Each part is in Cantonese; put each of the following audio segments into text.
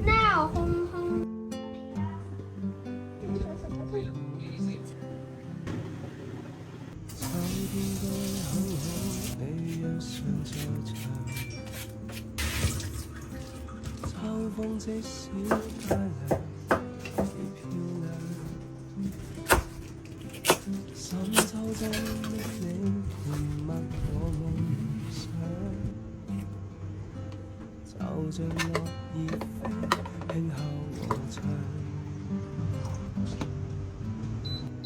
nào không không 风即使太涼，亦漂亮。深秋中的你，甜蜜我夢想，就像落葉飛，輕敲我窗。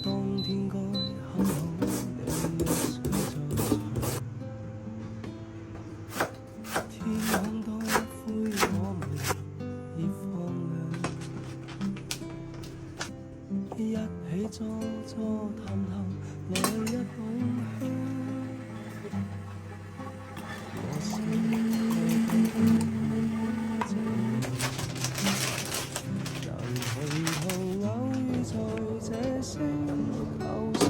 當天該很好，你一睡在牆，天空多灰，我們已放亮，一起坐坐談談，來一捧香。我心能同偶遇在這星球上，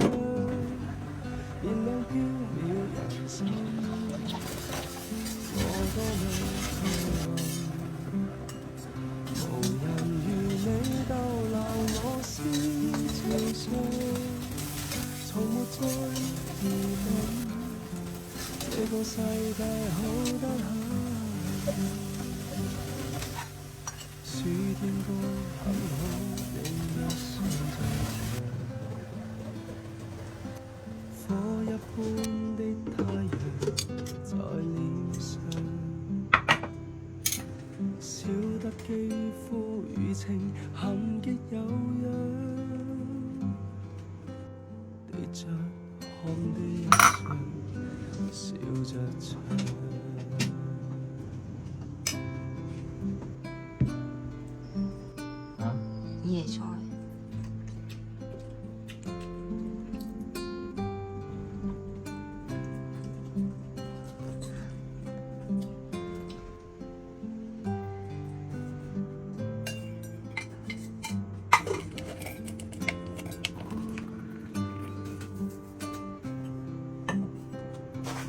燃亮飄渺人生。我多麼渴望，無人如你逗留我思潮上，從沒再疑問，這個世界好得很。暑天該很好，你一雙在牆，火一般的太陽在臉上，笑得肌膚與情含極有樣，對着看的一雙笑着唱。椰菜。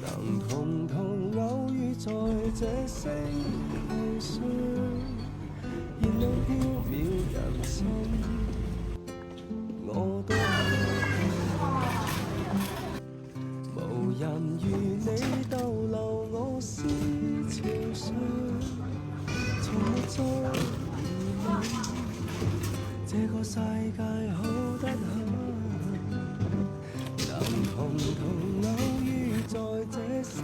能同途偶遇在這星球上，燃亮飄渺人生。我都無人如你逗留我思潮上，從沒再疑問，這個世界好得很。能同途偶遇在這星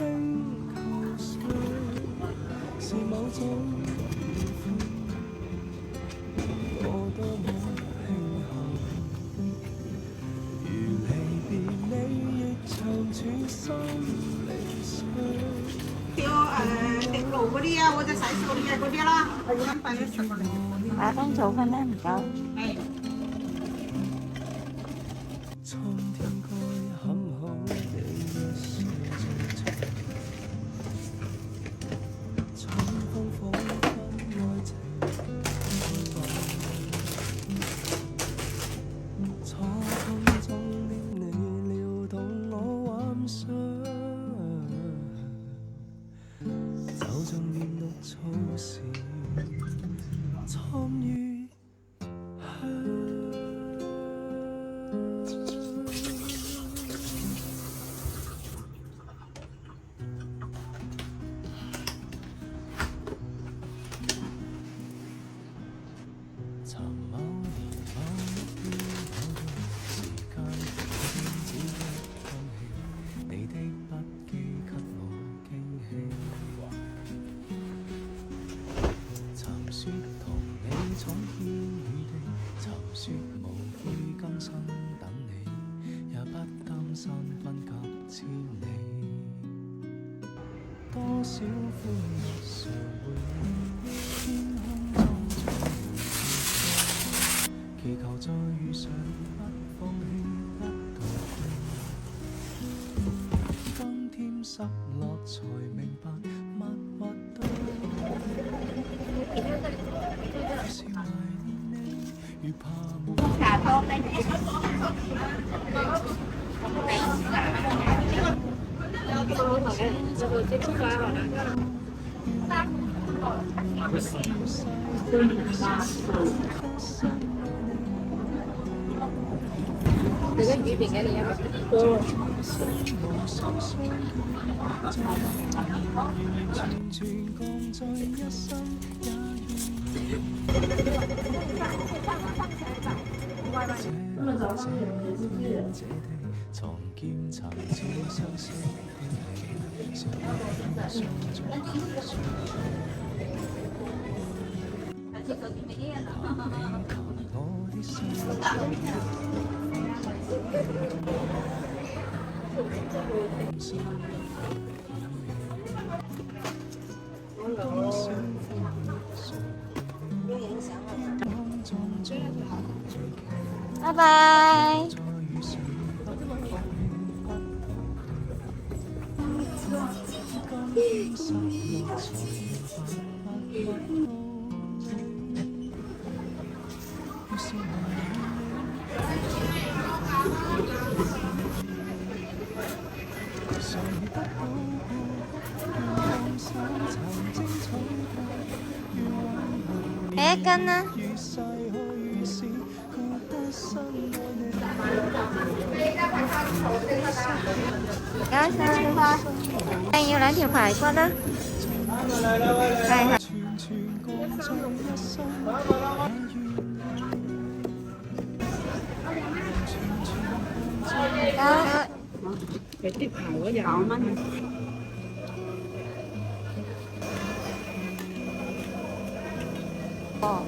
球上，是某種緣分，我多麼慶幸。如離別你，亦長處心離傷。滴露嗰啲啊，或者洗手液嗰啲啦，咁快啲食過嚟。打翻早瞓啦，唔該。係。蒼天該很好，你一睡在牆，春風彷彿愛情開放，初空中的你撩動我幻想，就像嫩綠草時參與香。尋某年某一天某個時間，只一放棄，你的不羈給我驚喜。尋說同你闖天與地，尋說無悔今生等你，也不擔心分隔千里。多少歡樂常回味，天空中充滿祈求再遇上，不放棄，不逃避。增添失落，才明白，默默對。是懷念你，如怕沒。cả thơm đấy 完全共在一生，也願這地藏劍曾似相識的你，笑臉相中我的心。拜拜。一斤啊！加晒，要兩條排骨啦。係。你碟排嗰9蚊。哦。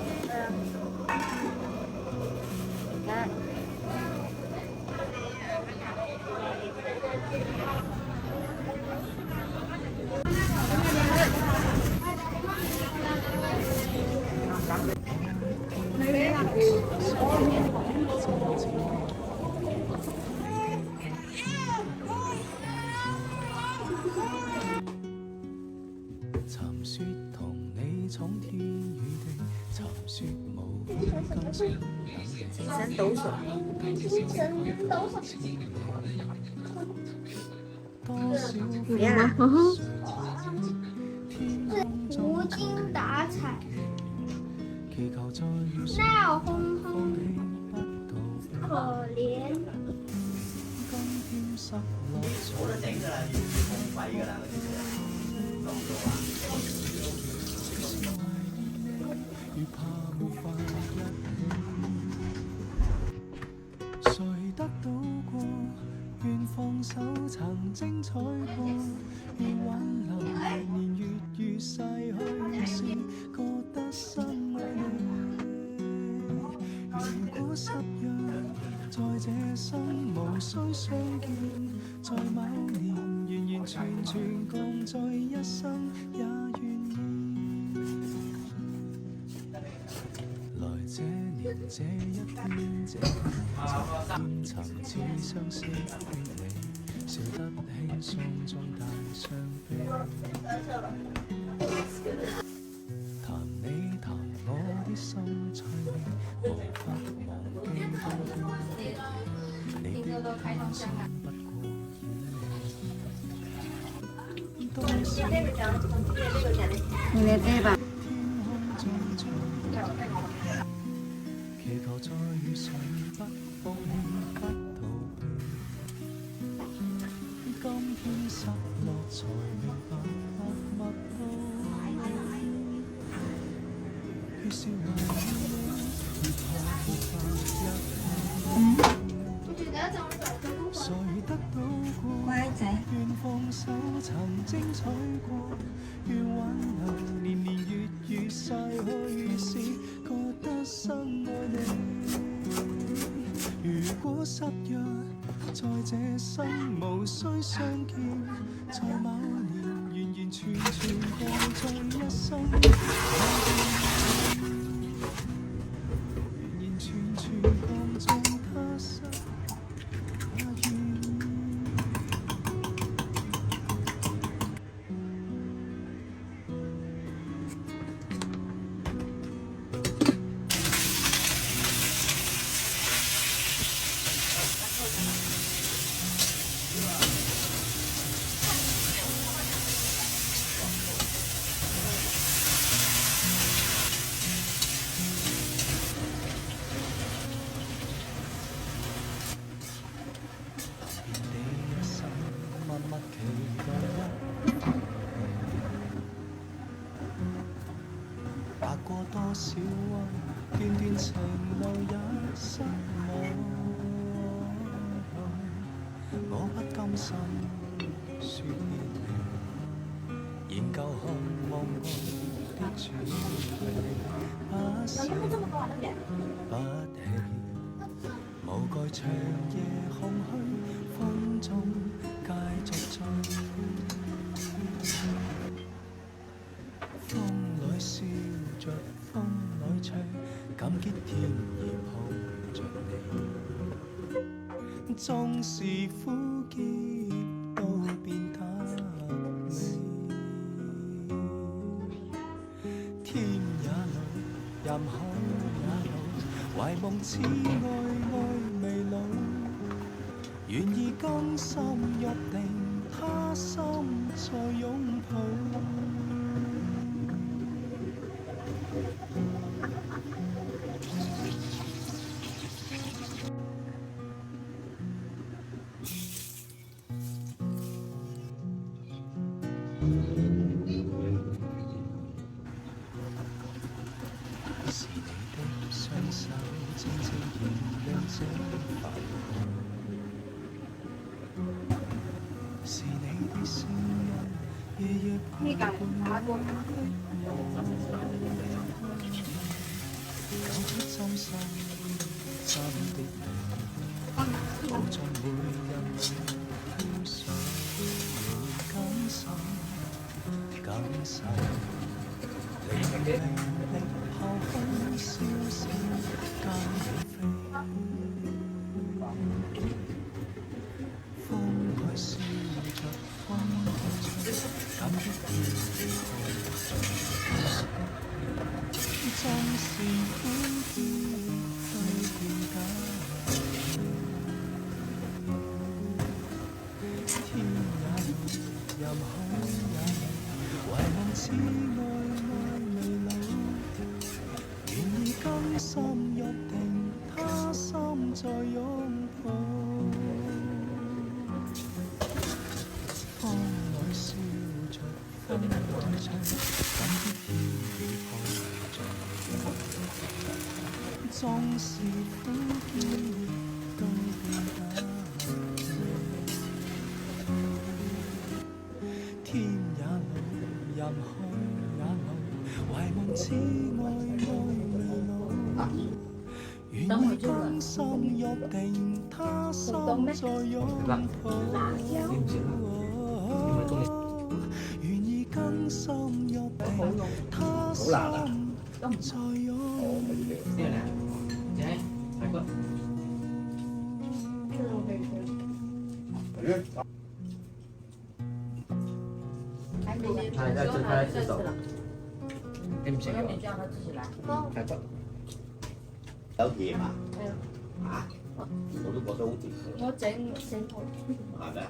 尋說同你闖天與地，尋說無分今生精神抖擻。無精打采，祈求再遇上鬧哄放哄，棄不到可憐。今天失落才越怕沒法一起，誰得到過？願放手，曾精彩過。願挽留，年月如逝去時，覺得心愛你。如果失約，在這生無需相見，在某年完完全全共在一生，也願意。來這年這一天這天，曾似相識的你，笑得輕鬆中帶傷悲。談你談我的心菜味，無法忘記當天你的關心不過意。多少你嚟啤吧。祈求再遇上，不放棄，不逃避。今天失落才明白，默默到越是懷念你，越怕沒法一起。誰得到過？乖仔。願放手，曾精彩過。願挽留，年年月月逝去時，覺得深愛你。如果失約，在這生無需相見，在某年完完全全共在一生，完完全全共在他生，也願意。密期待一發白過多少彎，段段情路也失望。我不甘心説別離，研究渴望愛的傳奇，不是不棄。無懼長夜空虛，風中繼續追。風裏笑着，風裏吹，感激天意抱着你。縱是苦澀都變得美，天也老，任海也老，懷夢似愛愛未老，願意甘心約定，他心再擁抱。是你的雙手靜靜燃亮這繁華，是你的聲音夜夜陪伴我的夢，交出真心真的你，我在每日飄上感受感受。零零零後空消失，間起飛。風海笑着，風海吹，感激天意抱着。縱是苦澀都變得美，天也老，任海也老，懷夢似愛未老，願意甘心約定，他心再擁抱。風裏笑着，風裏吹，感激天意抱着你。縱是苦澀都變得美，天也老，任海也老，懷夢似愛愛未老，願意甘心約定，他心再擁抱。願意甘心約定，他心再擁抱。他在洗手。你唔食嘅？係不？有鹽啊？嚇！我都覺得好甜。我整好。係咪啊？